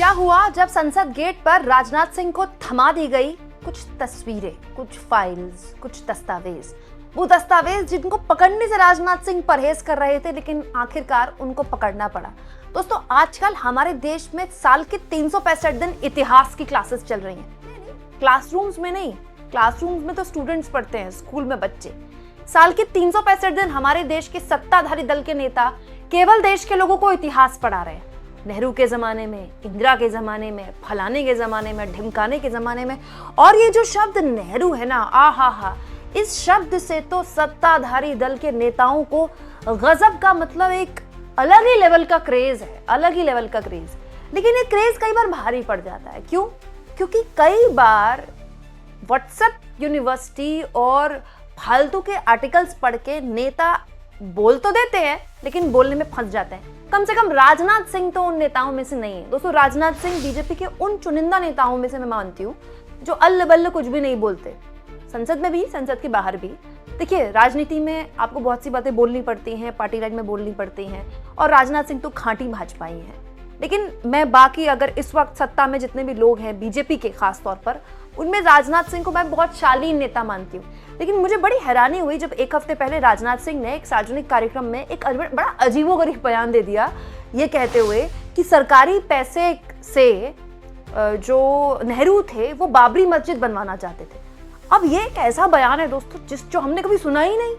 क्या हुआ जब संसद गेट पर राजनाथ सिंह को थमा दी गई कुछ तस्वीरें, कुछ फाइल्स, कुछ दस्तावेज। वो दस्तावेज जिनको पकड़ने से राजनाथ सिंह परहेज कर रहे थे, लेकिन आखिरकार उनको पकड़ना पड़ा। दोस्तों, आजकल हमारे देश में साल के 365 दिन इतिहास की क्लासेस चल रही हैं। क्लासरूम्स में नहीं, क्लासरूम्स में तो स्टूडेंट्स पढ़ते हैं, स्कूल में बच्चे। साल के 365 दिन हमारे देश के सत्ताधारी दल के नेता केवल देश के लोगों को इतिहास पढ़ा रहे हैं। नेहरू के जमाने में, इंदिरा के जमाने में, फलाने के जमाने में, ढिमकाने के जमाने में। और ये जो शब्द नेहरू है ना, आहा, इस शब्द से तो सत्ताधारी दल के नेताओं को गजब का, मतलब एक अलग ही लेवल का क्रेज है, अलग ही लेवल का क्रेज। लेकिन ये क्रेज कई बार भारी पड़ जाता है। क्यों? क्योंकि कई बार व्हाट्सएप यूनिवर्सिटी और फालतू के आर्टिकल्स पढ़ के नेता बोल तो देते हैं, लेकिन बोलने में फंस जाते हैं। कम से कम राजनाथ सिंह तो उन नेताओं में से नहीं है। दोस्तों, राजनाथ सिंह बीजेपी के उन चुनिंदा नेताओं में से मैं मानती हूँ जो अल्ल बल्ल कुछ भी नहीं बोलते, संसद में भी, संसद के बाहर भी। देखिए, राजनीति में आपको बहुत सी बातें बोलनी पड़ती हैं, पार्टी लाइन में बोलनी पड़ती हैं, और राजनाथ सिंह तो खांटी भाजपाई हैं। लेकिन मैं बाकी अगर इस वक्त सत्ता में जितने भी लोग हैं, बीजेपी के खास तौर पर, उनमें राजनाथ सिंह को मैं बहुत शालीन नेता मानती हूँ। लेकिन मुझे बड़ी हैरानी हुई जब एक हफ्ते पहले राजनाथ सिंह ने एक सार्वजनिक कार्यक्रम में एक बड़ा अजीबोगरीब बयान दे दिया, ये कहते हुए कि सरकारी पैसे से जो नेहरू थे वो बाबरी मस्जिद बनवाना चाहते थे। अब ये एक ऐसा बयान है दोस्तों जो हमने कभी सुना ही नहीं।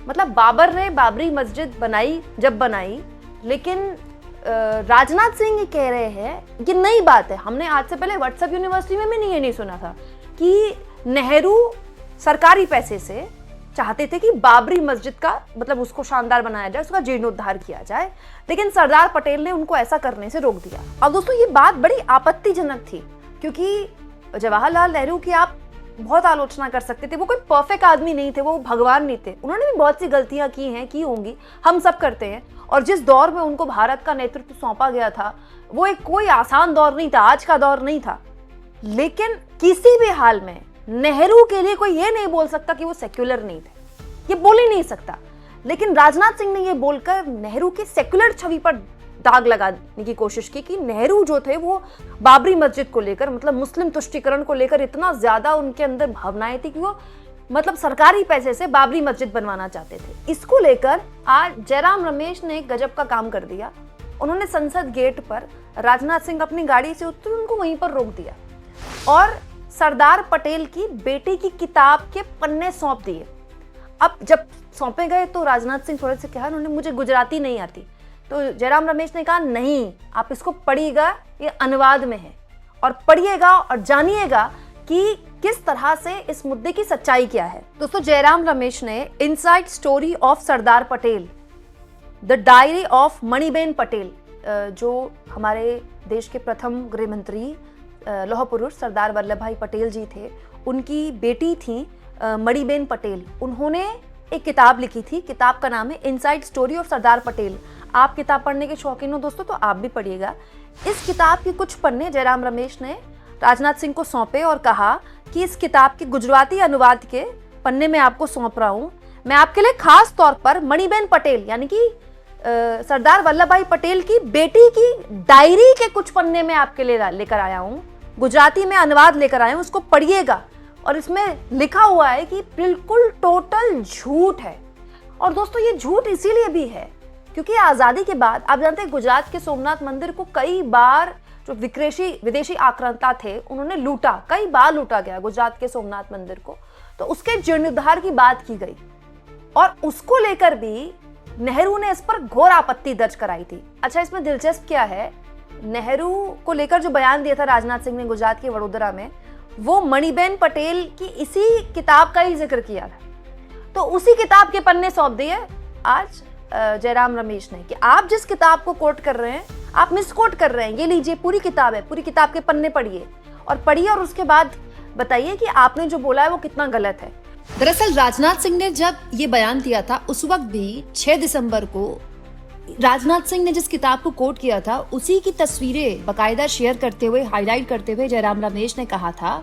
मतलब बाबर ने बाबरी मस्जिद बनाई, जब बनाई, लेकिन राजनाथ सिंह ये कह रहे हैं ये नई बात है। हमने आज से पहले व्हाट्सएप यूनिवर्सिटी में भी नहीं सुना था कि नेहरू सरकारी पैसे से चाहते थे कि बाबरी मस्जिद का, मतलब उसको शानदार बनाया जाए, उसका जीर्णोद्धार किया जाए। लेकिन सरदार पटेल ने उनको ऐसा करने से रोक दिया। अब दोस्तों, ये बात बड़ी आपत्तिजनक थी, क्योंकि जवाहरलाल नेहरू की आप बहुत आलोचना कर सकते थे। वो कोई परफेक्ट आदमी नहीं थे, वो भगवान नहीं थे। उन्होंने भी बहुत सी गलतियां की होंगी, हम सब करते हैं। और जिस दौर में उनको भारत का नेतृत्व सौंपा गया था, वो एक कोई आसान दौर नहीं था, आज का दौर नहीं था। लेकिन किसी भी हाल में नेहरू के लिए कोई ये नहीं बोल सकता कि वो सेक्युलर नहीं थे, ये बोल ही नहीं सकता। लेकिन राजनाथ सिंह ने ये बोलकर नेहरू की सेक्युलर छवि पर दाग लगाने की कोशिश की कि नेहरू जो थे वो बाबरी मस्जिद को लेकर, मतलब मुस्लिम तुष्टीकरण को लेकर इतना ज्यादा उनके अंदर भावनाएं थी कि वो मतलब सरकारी पैसे से बाबरी मस्जिद बनवाना चाहते थे। इसको लेकर आज जयराम रमेश ने एक गजब का काम कर दिया। उन्होंने संसद गेट पर राजनाथ सिंह अपनी गाड़ी से उतरे, उनको वहीं पर रोक दिया और सरदार पटेल की बेटी की किताब के पन्ने सौंप दिए। अब जब सौंपे गए तो राजनाथ सिंह थोड़े से कहा, उन्होंने मुझे गुजराती नहीं आती। तो जयराम रमेश ने कहा, नहीं, आप इसको पढ़िएगा, ये अनुवाद में है, और पढ़िएगा और जानिएगा कि किस तरह से इस मुद्दे की सच्चाई क्या है। दोस्तों, जयराम रमेश ने inside story of Sardar Patel, the diary of Maniben Patel, जो हमारे देश के प्रथम गृह मंत्री लौह पुरुष सरदार वल्लभ भाई पटेल जी थे, उनकी बेटी थी मणिबेन पटेल। उन्होंने एक किताब लिखी थी, किताब का नाम है inside story of Sardar Patel. आप किताब पढ़ने के शौकीन हो दोस्तों तो आप भी पढ़िएगा। इस किताब के कुछ पन्ने जयराम रमेश ने राजनाथ सिंह को सौंपे और कहा कि इस किताब के गुजराती अनुवाद के पन्ने में आपको सौंप रहा हूँ। मैं आपके लिए खास तौर पर मणिबेन पटेल यानी कि सरदार वल्लभ भाई पटेल की बेटी की डायरी के कुछ पन्ने में आपके लिए लेकर आया हूँ, गुजराती में अनुवाद लेकर आया हूँ, उसको पढ़िएगा। और इसमें लिखा हुआ है कि बिल्कुल टोटल झूठ है। और दोस्तों, ये झूठ इसीलिए भी है क्योंकि आजादी के बाद आप जानते हैं गुजरात के सोमनाथ मंदिर को कई बार जो विदेशी आक्रांता थे उन्होंने लूटा, कई बार लूटा गया गुजरात के सोमनाथ मंदिर को। तो उसके जीर्णोद्धार की बात की गई और उसको लेकर भी नेहरू ने इस पर घोर आपत्ति दर्ज कराई थी। अच्छा, इसमें दिलचस्प क्या है, नेहरू को लेकर जो बयान दिया था राजनाथ सिंह ने गुजरात के वडोदरा में, वो मणिबेन पटेल की इसी किताब का ही जिक्र किया था। तो उसी किताब के पन्ने सौंप दिए आज जयराम रमेश ने कि आप जिस किताब को कोट कर रहे हैं आप मिस कोट कर रहे हैं, ये लीजिए पूरी किताब है, पूरी किताब के पन्ने पढ़िए और उसके बाद बताइए कि आपने जो बोला है वो कितना गलत है। दरअसल राजनाथ सिंह ने जब ये बयान दिया था उस वक्त भी 6 दिसंबर को राजनाथ सिंह ने जिस किताब को कोट किया था उसी की तस्वीरें बकायदा शेयर करते हुए, हाईलाइट करते हुए जयराम रमेश ने कहा था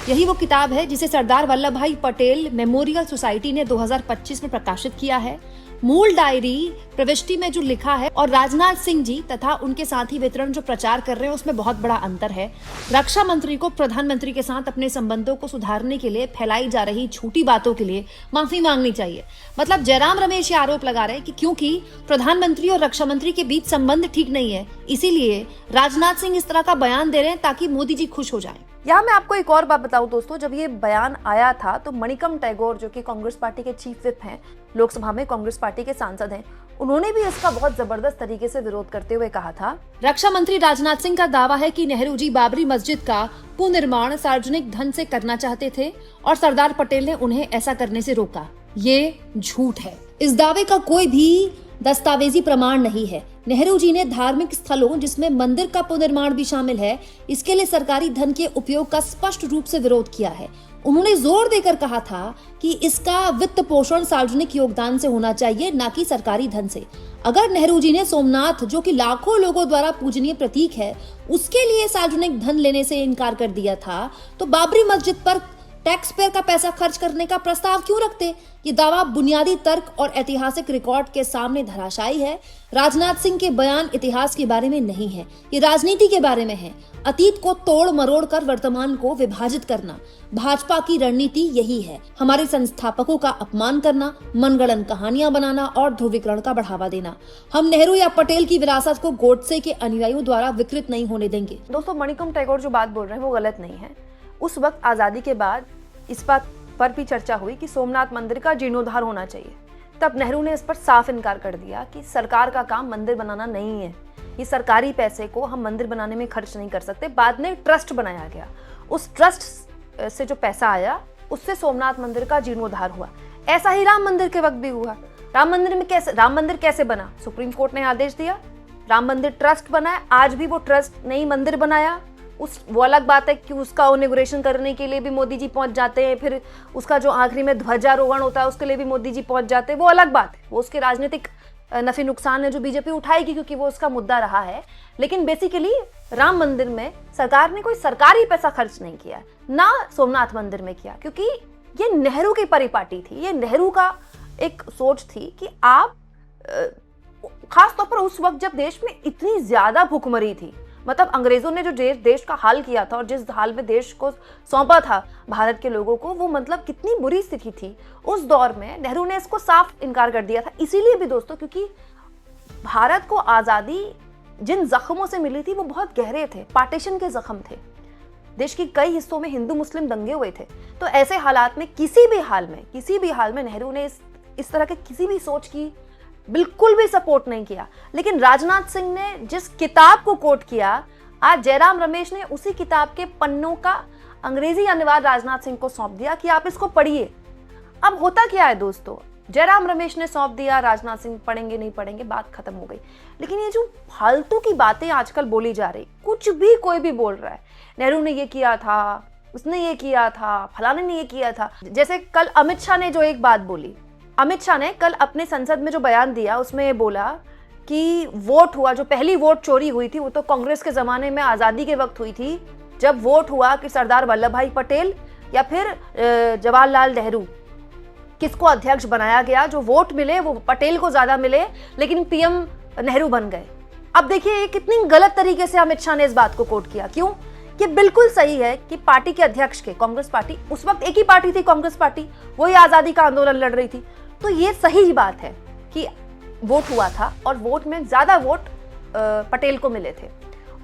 यही वो किताब है जिसे सरदार वल्लभ भाई पटेल मेमोरियल सोसाइटी ने 2025 में प्रकाशित किया है। मूल डायरी प्रविष्टि में जो लिखा है और राजनाथ सिंह जी तथा उनके साथी वितरण जो प्रचार कर रहे हैं उसमें बहुत बड़ा अंतर है। रक्षा मंत्री को प्रधानमंत्री के साथ अपने संबंधों को सुधारने के लिए फैलाई जा रही झूठी बातों के लिए माफी मांगनी चाहिए। मतलब जयराम रमेश ये आरोप लगा रहे हैं कि क्योंकि प्रधानमंत्री और रक्षा मंत्री के बीच संबंध ठीक नहीं है, इसीलिए राजनाथ सिंह इस तरह का बयान दे रहे हैं ताकि मोदी जी खुश हो जाएं। यहाँ मैं आपको एक और बात बताऊं दोस्तों, जब ये बयान आया था तो मणिकम टैगोर जो कि कांग्रेस पार्टी के चीफ विप हैं, लोकसभा में कांग्रेस पार्टी के सांसद हैं, उन्होंने भी इसका बहुत जबरदस्त तरीके से विरोध करते हुए कहा था, रक्षा मंत्री राजनाथ सिंह का दावा है कि नेहरू जी बाबरी मस्जिद का पुनर्निर्माण सार्वजनिक धन से करना चाहते थे और सरदार पटेल ने उन्हें ऐसा करने से रोका। ये झूठ है। इस दावे का कोई भी दस्तावेजी प्रमाण नहीं है। नेहरू जी ने धार्मिक स्थलों जिसमें मंदिर का पुनर्निर्माण भी शामिल है, इसके लिए सरकारी धन के उपयोग का स्पष्ट रूप से विरोध किया है। उन्होंने जोर देकर कहा था कि इसका वित्त पोषण सार्वजनिक योगदान से होना चाहिए, न कि सरकारी धन से। अगर नेहरू जी ने सोमनाथ, जो कि लाखों लोगों द्वारा पूजनीय प्रतीक है, उसके लिए सार्वजनिक धन लेने से इनकार कर दिया था, तो बाबरी मस्जिद पर टैक्स पेयर का पैसा खर्च करने का प्रस्ताव क्यों रखते? ये दावा बुनियादी तर्क और ऐतिहासिक रिकॉर्ड के सामने धराशायी है। राजनाथ सिंह के बयान इतिहास के बारे में नहीं है, ये राजनीति के बारे में है। अतीत को तोड़ मरोड़ कर वर्तमान को विभाजित करना भाजपा की रणनीति यही है। हमारे संस्थापकों का अपमान करना, मनगढ़ंत कहानियां बनाना और ध्रुवीकरण का बढ़ावा देना। हम नेहरू या पटेल की विरासत को गोडसे के अनुयायियों द्वारा विकृत नहीं होने देंगे। दोस्तों, मणिकम टैगोर जो बात बोल रहे हैं वो गलत नहीं है। उस वक्त आजादी के बाद इस बात पर भी चर्चा हुई कि सोमनाथ मंदिर का जीर्णोद्धार होना चाहिए। तब नेहरू ने इस पर साफ इनकार कर दिया कि सरकार का काम मंदिर बनाना नहीं है, ये सरकारी पैसे को हम मंदिर बनाने में खर्च नहीं कर सकते। बाद में ट्रस्ट बनाया गया, उस ट्रस्ट से जो पैसा आया उससे सोमनाथ मंदिर का जीर्णोद्धार हुआ। ऐसा ही राम मंदिर के वक्त भी हुआ। राम मंदिर कैसे बना? सुप्रीम कोर्ट ने आदेश दिया, राम मंदिर ट्रस्ट बनाया। आज भी वो ट्रस्ट नहीं मंदिर बनाया, वो अलग बात है कि उसका इनॉग्रेशन करने के लिए भी मोदी जी पहुंच जाते हैं, फिर उसका जो आखिरी में ध्वजारोहण होता है उसके लिए भी मोदी जी पहुंच जाते हैं, वो अलग बात है। वो उसके राजनीतिक नफे नुकसान है जो बीजेपी उठाएगी, क्योंकि वो उसका मुद्दा रहा है। लेकिन बेसिकली राम मंदिर में सरकार ने कोई सरकारी पैसा खर्च नहीं किया, ना सोमनाथ मंदिर में किया, क्योंकि ये नेहरू की परिपाटी थी। ये नेहरू का एक सोच थी कि आप खास तौर पर उस वक्त जब देश में इतनी ज्यादा भूखमरी थी, मतलब अंग्रेजों ने जो देश का हाल किया था और जिस हाल में देश को सौंपा था भारत के लोगों को, वो मतलब कितनी बुरी स्थिति थी उस दौर में। नेहरू ने इसको साफ इनकार कर दिया था। इसीलिए भी दोस्तों, क्योंकि भारत को आजादी जिन जख्मों से मिली थी वो बहुत गहरे थे, पार्टीशन के जख्म थे। देश की कई हिस्सों में हिंदू मुस्लिम दंगे हुए थे। तो ऐसे हालात में किसी भी हाल में नेहरू ने इस तरह के किसी भी सोच की बिल्कुल भी सपोर्ट नहीं किया। लेकिन राजनाथ सिंह ने जिस किताब को कोट किया, आज जयराम रमेश ने उसी किताब के पन्नों का अंग्रेजी अनुवाद राजनाथ सिंह को सौंप दिया कि आप इसको पढ़िए। अब होता क्या है दोस्तों, जयराम रमेश ने सौंप दिया, राजनाथ सिंह पढ़ेंगे नहीं पढ़ेंगे, बात खत्म हो गई। लेकिन ये जो फालतू की बातें आजकल बोली जा रही, कुछ भी कोई भी बोल रहा है, नेहरू ने ये किया था, उसने ये किया था, फलाने ने ये किया था। जैसे कल अमित शाह ने जो एक बात बोली, अमित शाह ने कल अपने संसद में जो बयान दिया उसमें ये बोला कि वोट हुआ, जो पहली वोट चोरी हुई थी वो तो कांग्रेस के जमाने में आजादी के वक्त हुई थी, जब वोट हुआ कि सरदार वल्लभ भाई पटेल या फिर जवाहरलाल नेहरू किसको अध्यक्ष बनाया गया। जो वोट मिले वो पटेल को ज्यादा मिले, लेकिन पीएम नेहरू बन गए। अब देखिए ये कितनी गलत तरीके से अमित शाह ने इस बात को कोट किया। क्यों? ये बिल्कुल सही है कि पार्टी के अध्यक्ष के, कांग्रेस पार्टी उस वक्त एक ही पार्टी थी, कांग्रेस पार्टी, वही आजादी का आंदोलन लड़ रही थी। तो ये सही बात है कि वोट हुआ था और वोट में ज्यादा वोट पटेल को मिले थे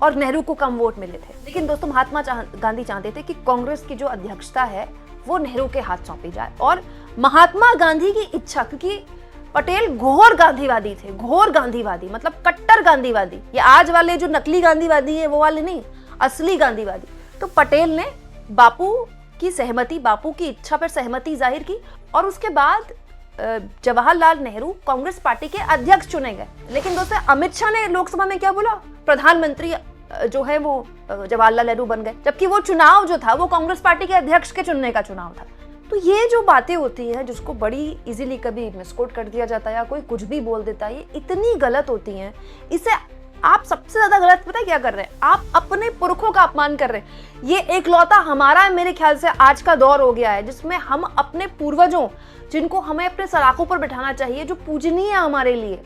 और नेहरू को कम वोट मिले थे। लेकिन दोस्तों महात्मा गांधी चाहते थे कि कांग्रेस की जो अध्यक्षता है वो नेहरू के हाथ सौंपी जाए। और महात्मा गांधी की इच्छा, क्योंकि पटेल घोर गांधीवादी थे, घोर गांधीवादी मतलब कट्टर गांधीवादी, ये आज वाले जो नकली गांधीवादी है वो वाले नहीं, असली गांधीवादी। तो पटेल ने बापू की सहमति, बापू की इच्छा पर सहमति जाहिर की और उसके बाद जवाहरलाल नेहरू कांग्रेस पार्टी के अध्यक्ष चुने गए। लेकिन दोस्तों अमित शाह ने लोकसभा में क्या बोला, प्रधानमंत्री जो है वो जवाहरलाल नेहरू बन गए, जबकि वो चुनाव जो था वो कांग्रेस पार्टी के अध्यक्ष के चुनने का चुनाव था। तो ये जो बातें होती हैं जिसको बड़ी इजीली कभी मिसकोट कर दिया जाता है या कोई कुछ भी बोल देता है, ये इतनी गलत होती हैं। इससे आप सबसे ज्यादा गलत पता है क्या कर रहे हैं, आप अपने पुरखों का अपमान कर रहे हैं। ये एकलौता हमारा मेरे ख्याल से आज का दौर हो गया है जिसमें हम अपने पूर्वजों, जिनको हमें अपने सलाखों पर बिठाना चाहिए, जो पूजनीय है हमारे लिए,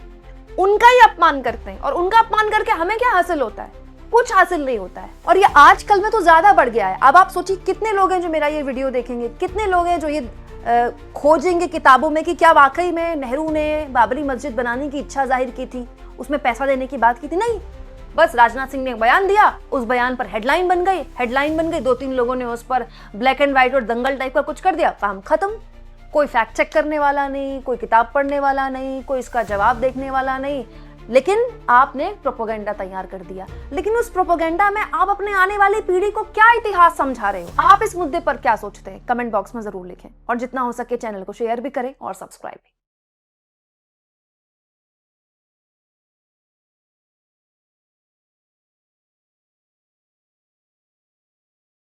उनका ही अपमान करते हैं, और उनका अपमान करके हमें क्या हासिल होता है? कुछ हासिल नहीं होता है। और ये आजकल में तो ज्यादा बढ़ गया है। अब आप सोचिए कितने लोग हैं जो मेरा ये वीडियो देखेंगे, कितने लोग हैं जो ये खोजेंगे किताबों में कि क्या वाकई में नेहरू ने बाबरी मस्जिद बनाने की इच्छा जाहिर की थी, उसमें पैसा देने की बात की थी? नहीं, बस राजनाथ सिंह ने एक बयान दिया, उस बयान पर हेडलाइन बन गई, 2-3 लोगों ने उस पर ब्लैक एंड व्हाइट और दंगल टाइप का कुछ कर दिया, काम खत्म। कोई फैक्ट चेक करने वाला नहीं, कोई किताब पढ़ने वाला नहीं, कोई इसका जवाब देखने वाला नहीं, लेकिन आपने प्रोपेगेंडा तैयार कर दिया। लेकिन उस प्रोपेगेंडा में आप अपने आने वाली पीढ़ी को क्या इतिहास समझा रहे हो? आप इस मुद्दे पर क्या सोचते हैं? कमेंट बॉक्स में जरूर लिखें, और जितना हो सके चैनल को शेयर भी करें और सब्सक्राइब भी।